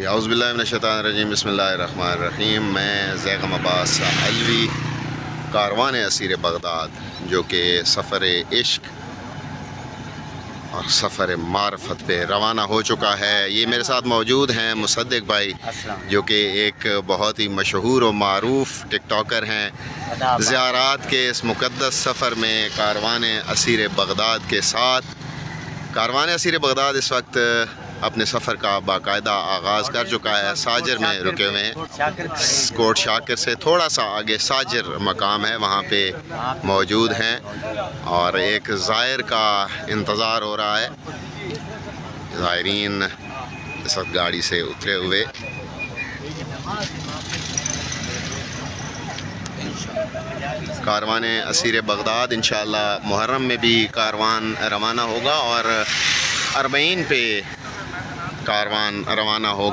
اعوذ باللہ من الشیطان الرجیم، بسم اللہ الرحمن الرحیم۔ میں زیغم عباس علوی کاروان اسیر بغداد جو کہ سفر عشق اور سفر معرفت پہ روانہ ہو چکا ہے، یہ میرے ساتھ موجود ہیں مصدق بھائی جو کہ ایک بہت ہی مشہور و معروف ٹک ٹاکر ہیں۔ زیارات کے اس مقدس سفر میں کاروان اسیر بغداد کے ساتھ کاروان اسیر بغداد اس وقت اپنے سفر کا باقاعدہ آغاز کر چکا ہے۔ ساجر میں رکے ہوئے ہیں، کوٹ شاکر سے تھوڑا سا آگے ساجر مقام ہے، وہاں پہ موجود ہیں اور ایک زائر کا انتظار ہو رہا ہے۔ زائرین اس وقت گاڑی سے اترے ہوئے کاروان اسیر بغداد انشاءاللہ محرم میں بھی کاروان روانہ ہوگا اور 40 پہ کاروان روانہ ہوگا۔